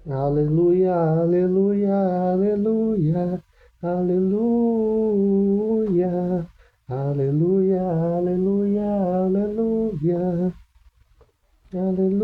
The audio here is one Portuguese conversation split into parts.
Aleluia, aleluia, aleluia, aleluia, aleluia, aleluia, aleluia, aleluia.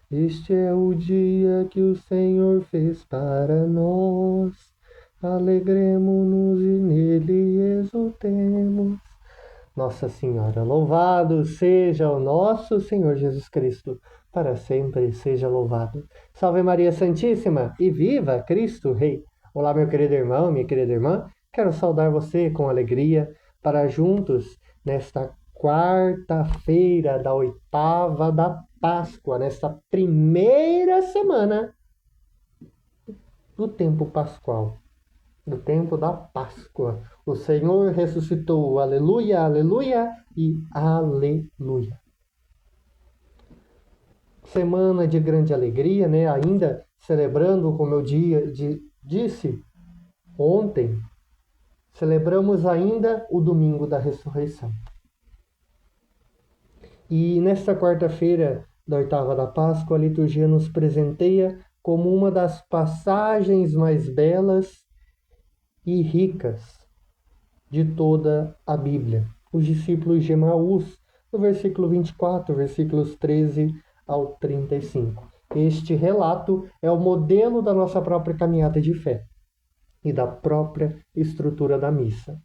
Este é o dia que o Senhor fez para nós. Alegremo-nos e nele exultemos. Nossa Senhora, louvado seja o nosso Senhor Jesus Cristo, para sempre seja louvado. Salve Maria Santíssima e viva Cristo Rei! Olá, meu querido irmão, minha querida irmã, quero saudar você com alegria para juntos, nesta quarta-feira da oitava da Páscoa, nesta primeira semana do tempo pascual, do tempo da Páscoa. O Senhor ressuscitou, aleluia, aleluia e aleluia. Semana de grande alegria, né? Ainda celebrando, como eu disse ontem, celebramos ainda o domingo da ressurreição. E nesta quarta-feira da oitava da Páscoa, a liturgia nos presenteia como uma das passagens mais belas e ricas de toda a Bíblia. Os discípulos de Emaús, no versículo 24, versículos 13 ao 35. Este relato é o modelo da nossa própria caminhada de fé e da própria estrutura da missa.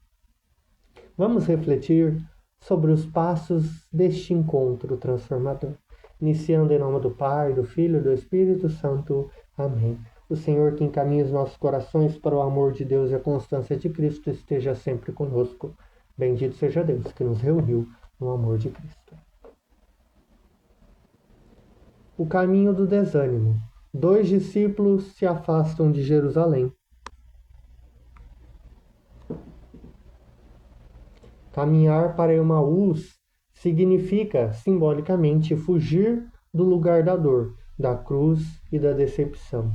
Vamos refletir sobre os passos deste encontro transformador. Iniciando em nome do Pai, do Filho e do Espírito Santo. Amém. O Senhor que encaminha os nossos corações para o amor de Deus e a constância de Cristo esteja sempre conosco. Bendito seja Deus que nos reuniu no amor de Cristo. O caminho do desânimo. 2 discípulos se afastam de Jerusalém. Caminhar para Emaús significa, simbolicamente, fugir do lugar da dor, da cruz e da decepção.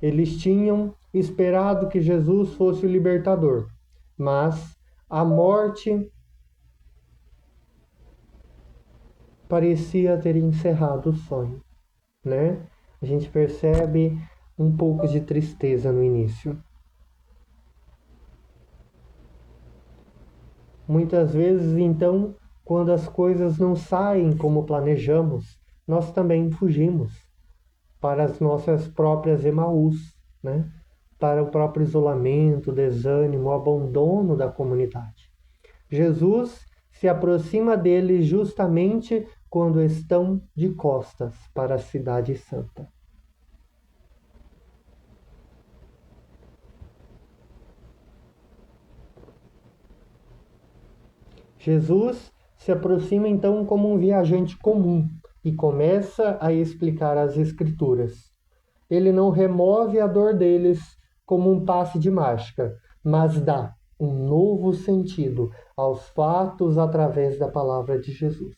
Eles tinham esperado que Jesus fosse o libertador, mas a morte parecia ter encerrado o sonho, né? A gente percebe um pouco de tristeza no início. Muitas vezes, então, quando as coisas não saem como planejamos, nós também fugimos para as nossas próprias Emaús, né? Para o próprio isolamento, desânimo, abandono da comunidade. Jesus se aproxima deles justamente quando estão de costas para a Cidade Santa. Jesus se aproxima então como um viajante comum e começa a explicar as Escrituras. Ele não remove a dor deles como um passe de mágica, mas dá um novo sentido aos fatos através da palavra de Jesus.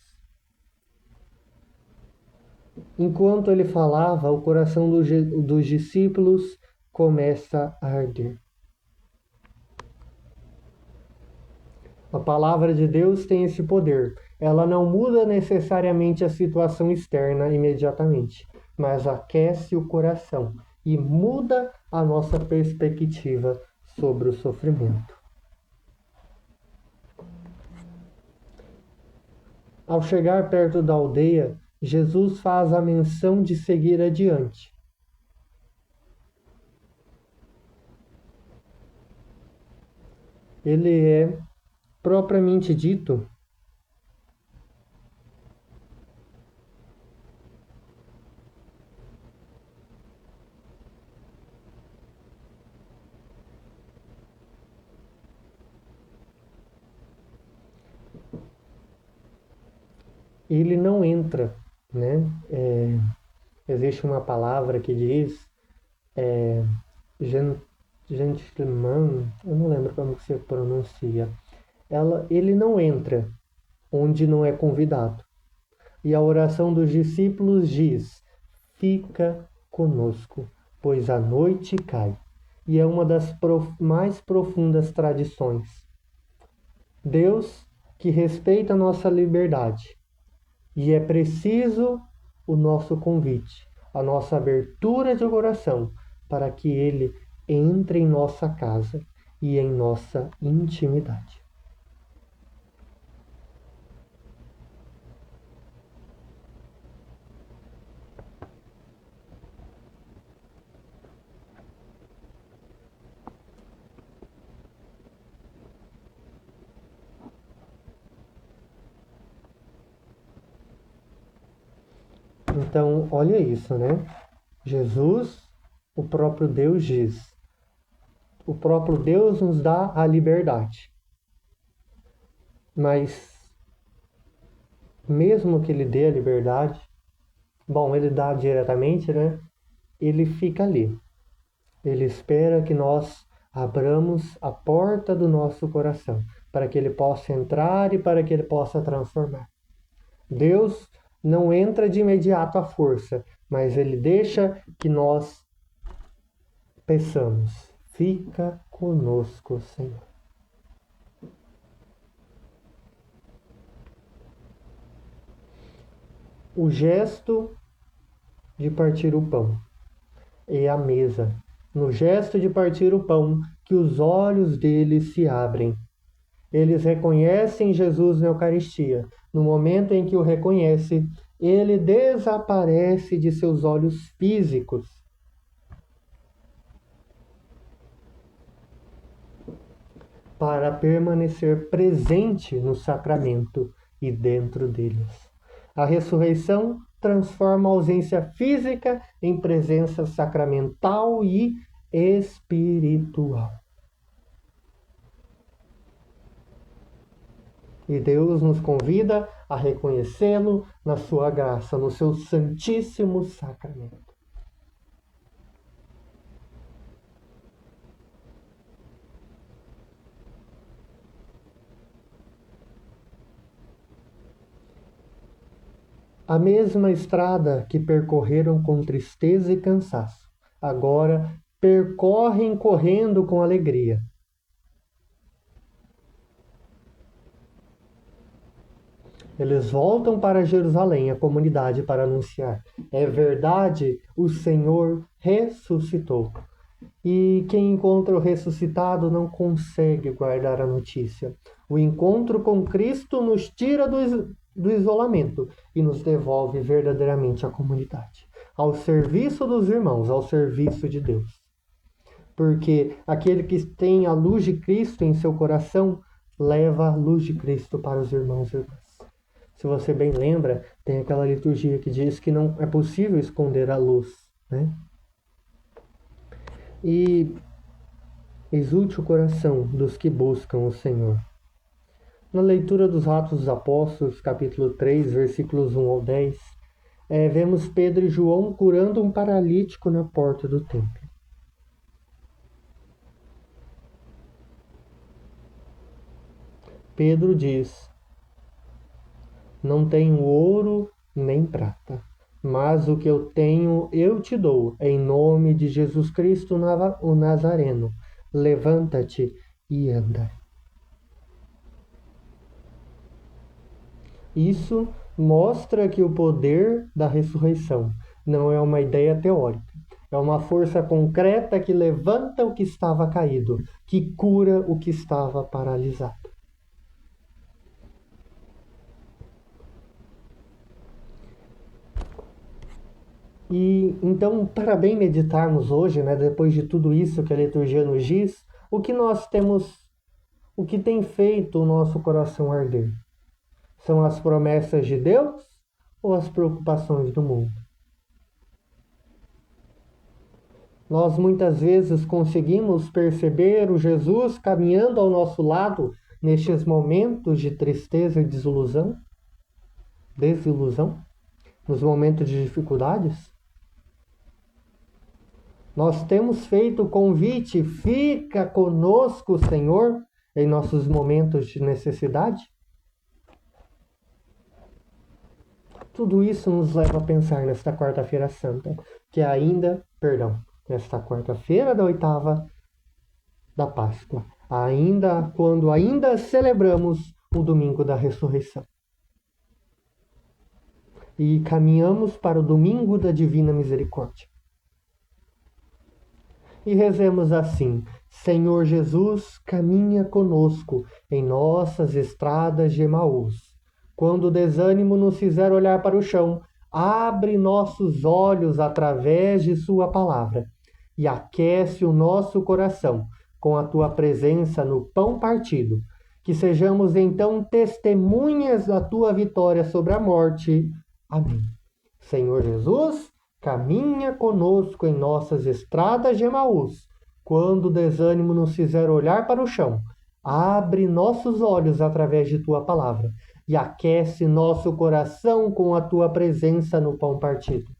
Enquanto ele falava, o coração dos discípulos começa a arder. A palavra de Deus tem esse poder. Ela não muda necessariamente a situação externa imediatamente, mas aquece o coração e muda a nossa perspectiva sobre o sofrimento. Ao chegar perto da aldeia, Jesus faz a menção de seguir adiante. Ele é, propriamente dito, ele não entra, né? Existe uma palavra que diz gentleman, eu não lembro como que se pronuncia. Ele não entra onde não é convidado. E a oração dos discípulos diz: fica conosco, pois a noite cai. E é uma das mais profundas tradições. Deus, que respeita a nossa liberdade, E é preciso o nosso convite, a nossa abertura de coração, para que Ele entre em nossa casa e em nossa intimidade. Então, olha isso, né? Jesus, o próprio Deus diz. O próprio Deus nos dá a liberdade. Mas, mesmo que Ele dê a liberdade, bom, Ele dá diretamente, né? Ele fica ali. Ele espera que nós abramos a porta do nosso coração, para que Ele possa entrar e para que Ele possa transformar. Deus não entra de imediato à força, mas Ele deixa que nós peçamos. Fica conosco, Senhor. O gesto de partir o pão e a mesa. No gesto de partir o pão, que os olhos deles se abrem. Eles reconhecem Jesus na Eucaristia. No momento em que o reconhece, ele desaparece de seus olhos físicos. Para permanecer presente no sacramento e dentro deles. A ressurreição transforma a ausência física em presença sacramental e espiritual. E Deus nos convida a reconhecê-lo na sua graça, no seu santíssimo sacramento. A mesma estrada que percorreram com tristeza e cansaço, agora percorrem correndo com alegria. Eles voltam para Jerusalém, a comunidade, para anunciar: é verdade, o Senhor ressuscitou. E quem encontra o ressuscitado não consegue guardar a notícia. O encontro com Cristo nos tira do isolamento e nos devolve verdadeiramente à comunidade, ao serviço dos irmãos, ao serviço de Deus. Porque aquele que tem a luz de Cristo em seu coração leva a luz de Cristo para os irmãos e irmãs. Se você bem lembra, tem aquela liturgia que diz que não é possível esconder a luz, né? E exulte o coração dos que buscam o Senhor. Na leitura dos Atos dos Apóstolos, capítulo 3, versículos 1 ao 10, vemos Pedro e João curando um paralítico na porta do templo. Pedro diz: não tenho ouro nem prata, mas o que eu tenho eu te dou, em nome de Jesus Cristo o Nazareno. Levanta-te e anda. Isso mostra que o poder da ressurreição não é uma ideia teórica, é uma força concreta que levanta o que estava caído, que cura o que estava paralisado. E então, para bem meditarmos hoje, né, depois de tudo isso que a liturgia nos diz, o que nós temos, o que tem feito o nosso coração arder? São as promessas de Deus ou as preocupações do mundo? Nós muitas vezes conseguimos perceber o Jesus caminhando ao nosso lado nestes momentos de tristeza e desilusão, nos momentos de dificuldades. Nós temos feito o convite: fica conosco, Senhor, em nossos momentos de necessidade. Tudo isso nos leva a pensar nesta quarta-feira santa, nesta quarta-feira da oitava da Páscoa, quando ainda celebramos o domingo da ressurreição. e caminhamos para o domingo da Divina Misericórdia. E rezemos assim: Senhor Jesus, caminha conosco em nossas estradas de Emaús. Quando o desânimo nos fizer olhar para o chão, abre nossos olhos através de sua palavra e aquece o nosso coração com a tua presença no pão partido. Que sejamos então testemunhas da tua vitória sobre a morte. Amém. Senhor Jesus, caminha conosco em nossas estradas de Emaús. Quando o desânimo nos fizer olhar para o chão, abre nossos olhos através de tua palavra e aquece nosso coração com a tua presença no pão partido.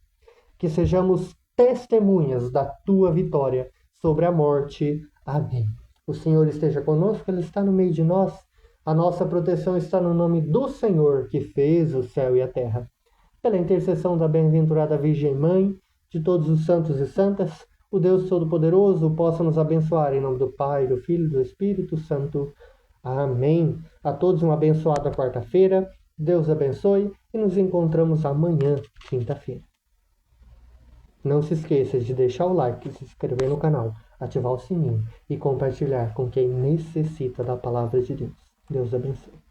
Que sejamos testemunhas da tua vitória sobre a morte. Amém. O Senhor esteja conosco, Ele está no meio de nós. A nossa proteção está no nome do Senhor, que fez o céu e a terra. Pela intercessão da bem-aventurada Virgem Mãe, de todos os santos e santas, o Deus Todo-Poderoso possa nos abençoar em nome do Pai, do Filho e do Espírito Santo. Amém. A todos uma abençoada quarta-feira. Deus abençoe e nos encontramos amanhã, quinta-feira. Não se esqueça de deixar o like, se inscrever no canal, ativar o sininho e compartilhar com quem necessita da palavra de Deus. Deus abençoe.